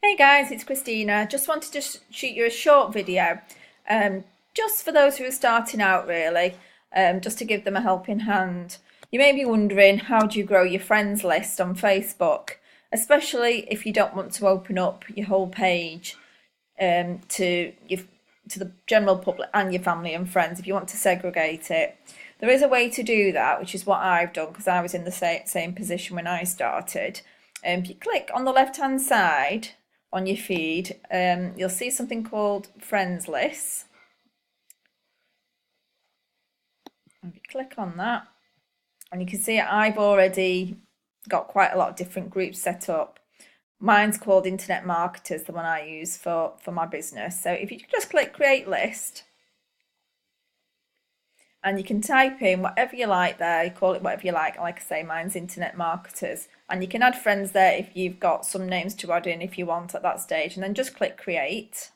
Hey guys, it's Christina. Just wanted to shoot you a short video, just for those who are starting out, really, just to give them a helping hand. You may be wondering, how do you grow your friends list on Facebook, especially if you don't want to open up your whole page to the general public and your family and friends. If you want to segregate it, there is a way to do that, which is what I've done because I was in the same position when I started. If you click on the left hand side on your feed, you'll see something called friends lists. If you click on that, and you can see I've already got quite a lot of different groups set up. Mine's called Internet Marketers, the one I use for my business. So if you just click create list, and you can type in whatever you like there, you call it whatever you like. Like I say, mine's Internet Marketers. And you can add friends there if you've got some names to add in if you want at that stage, and then just click create.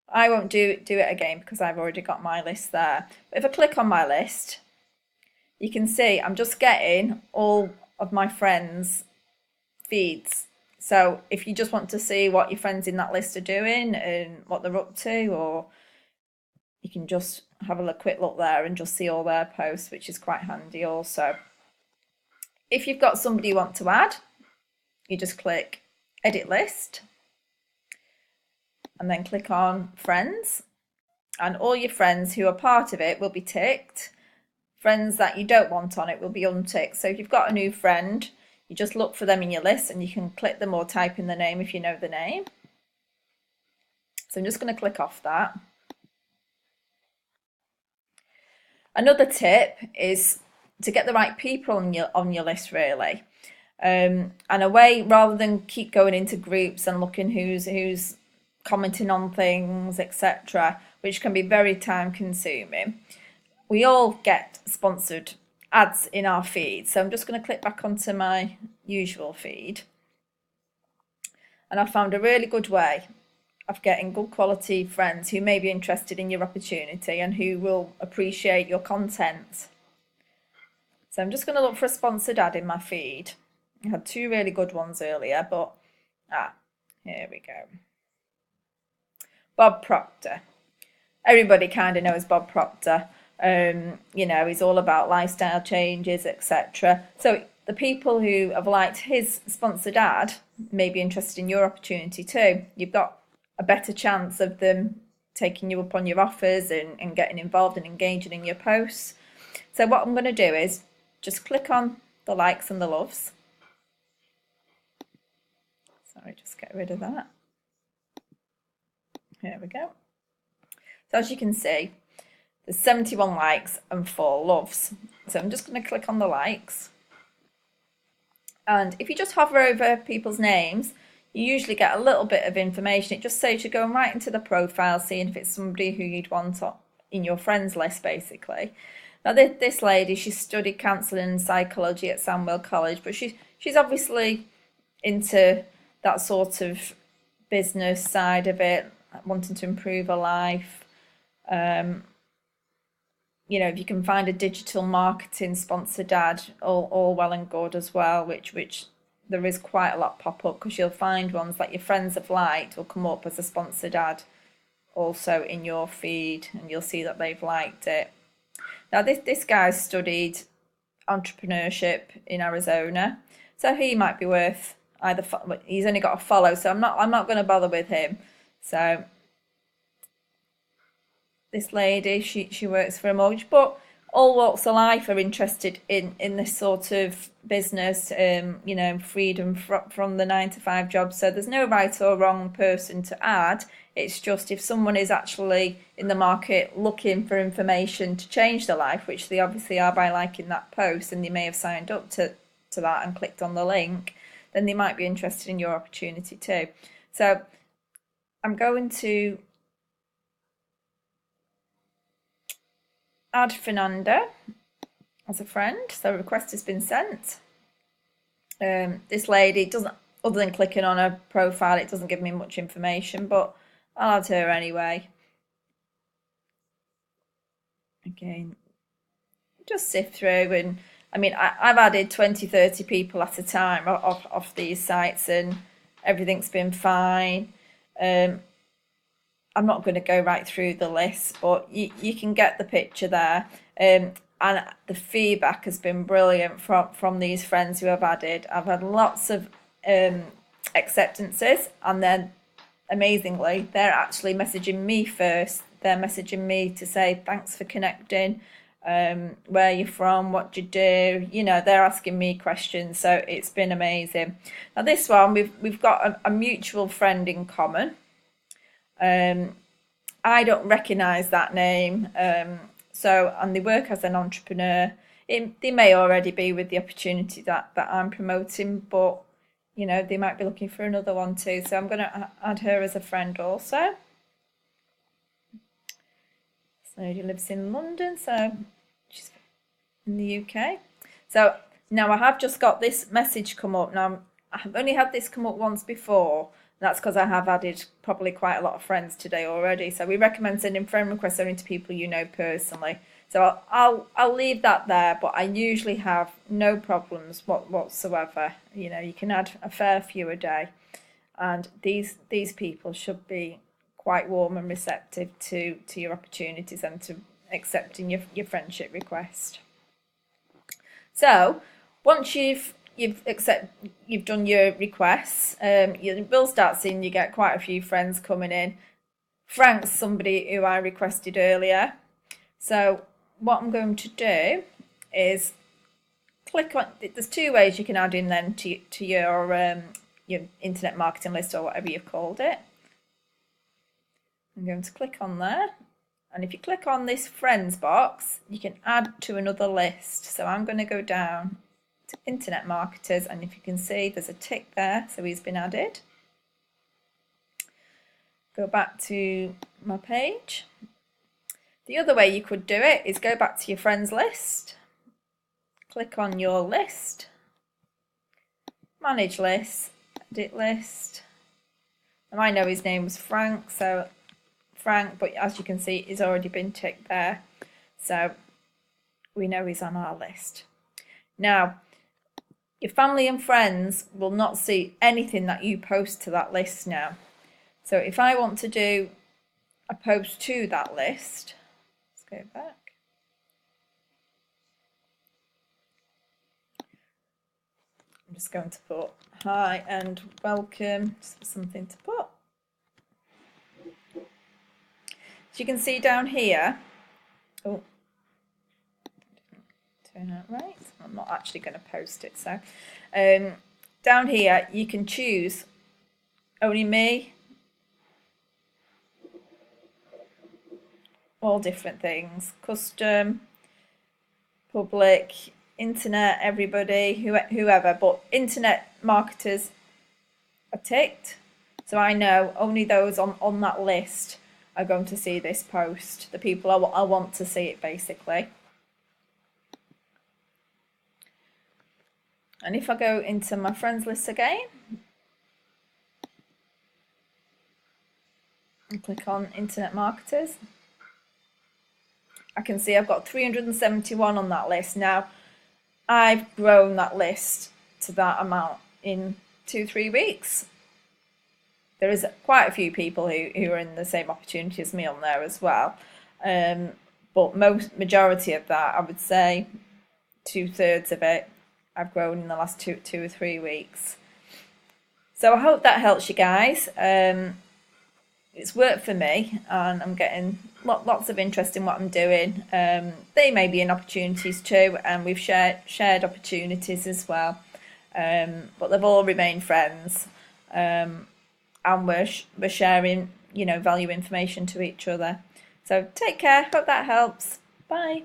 I won't do it again because I've already got my list there. But if I click on my list, you can see I'm just getting all of my friends' feeds. So if you just want to see what your friends in that list are doing and what they're up to, or you can just have a quick look there and just see all their posts, which is quite handy also. If you've got somebody you want to add, you just click edit list and then click on friends, and all your friends who are part of it will be ticked. Friends that you don't want on it will be unticked. So if you've got a new friend, you just look for them in your list and you can click them or type in the name if you know the name. So I'm just going to click off that. Another tip is to get the right people on your list, really. And a way, rather than keep going into groups and looking who's commenting on things, etc., which can be very time consuming. We all get sponsored ads in our feed. So I'm just going to click back onto my usual feed. And I found a really good way of getting good quality friends who may be interested in your opportunity and who will appreciate your content. So I'm just going to look for a sponsored ad in my feed. I had two really good ones earlier, but here we go. Bob Proctor. Everybody kind of knows Bob Proctor. He's all about lifestyle changes, etc. So the people who have liked his sponsored ad may be interested in your opportunity too. You've got a better chance of them taking you up on your offers and getting involved and engaging in your posts. So what I'm going to do is just click on the likes and the loves. Sorry, just get rid of that. Here we go. So as you can see, there's 71 likes and 4 loves. So I'm just going to click on the likes. And if you just hover over people's names, you usually get a little bit of information. It just saves you going right into the profile, seeing if it's somebody who you'd want in your friends list, basically. Now this lady, she studied counselling and psychology at Sandwell College, but she's obviously into that sort of business side of it, wanting to improve her life. If you can find a digital marketing sponsored ad, all well and good as well, which there is quite a lot pop up, because you'll find ones that your friends have liked will come up as a sponsored ad also in your feed, and you'll see that they've liked it. Now this guy studied entrepreneurship in Arizona, so he might be worth either. He's only got a follow, so I'm not going to bother with him. So this lady, she works for a mortgage, but all walks of life are interested in this sort of business, freedom from the 9-to-5 job. So there's no right or wrong person to add. It's just if someone is actually in the market looking for information to change their life, which they obviously are by liking that post, and they may have signed up to that and clicked on the link, then they might be interested in your opportunity too. So I'm going to add Fernanda as a friend. So a request has been sent. This lady doesn't, other than clicking on her profile, it doesn't give me much information, but I'll add her anyway. Again, just sift through, and I mean, I've added 20-30 people at a time off these sites, and everything's been fine. I'm not going to go right through the list, but you can get the picture there. And the feedback has been brilliant from these friends who have added. I've had lots of acceptances, and then amazingly, they're actually messaging me first. They're messaging me to say thanks for connecting, where you're from, what you do. You know, they're asking me questions, so it's been amazing. Now this one, we've got a mutual friend in common. I don't recognise that name, and they work as an entrepreneur. They may already be with the opportunity that I'm promoting, but you know, they might be looking for another one too. So I'm going to add her as a friend also. So she lives in London, so she's in the UK. So now I have just got this message come up. Now I've only had this come up once before. That's because I have added probably quite a lot of friends today already. So we recommend sending friend requests only to people you know personally. So I'll leave that there, but I usually have no problems whatsoever. You know, you can add a fair few a day, and these people should be quite warm and receptive to your opportunities and to accepting your friendship request. So once you've done your requests, you will start seeing you get quite a few friends coming in. Frank's somebody who I requested earlier. So what I'm going to do is click on, there's two ways you can add in then to your internet marketing list or whatever you've called it. I'm going to click on there, and if you click on this friends box, you can add to another list. So I'm going to go down to internet marketers, and if you can see there's a tick there, so he's been added. Go back to my page. The other way you could do it is go back to your friends list, click on your list, manage list, edit list. And I know his name was Frank, so Frank, but as you can see, he's already been ticked there. So we know he's on our list. Now, your family and friends will not see anything that you post to that list now. So if I want to do a post to that list, let's go back. I'm just going to put hi and welcome, just something to put. So you can see down here, oh, turn out right. I'm not actually going to post it. So down here you can choose only me, all different things, custom, public, internet, everybody, whoever, but internet marketers are ticked. So I know only those on that list are going to see this post, the people I want to see it basically. And if I go into my friends list again and click on internet marketers, I can see I've got 371 on that list. Now, I've grown that list to that amount in 2-3 weeks. There is quite a few people who are in the same opportunity as me on there as well. But majority of that, I would say 2/3 of it, I've grown in the last two or 3 weeks. So I hope that helps you guys. It's worked for me, and I'm getting lots of interest in what I'm doing. They may be in opportunities too, and we've shared opportunities as well. But they've all remained friends, and we're sharing, value information to each other. So take care. Hope that helps. Bye.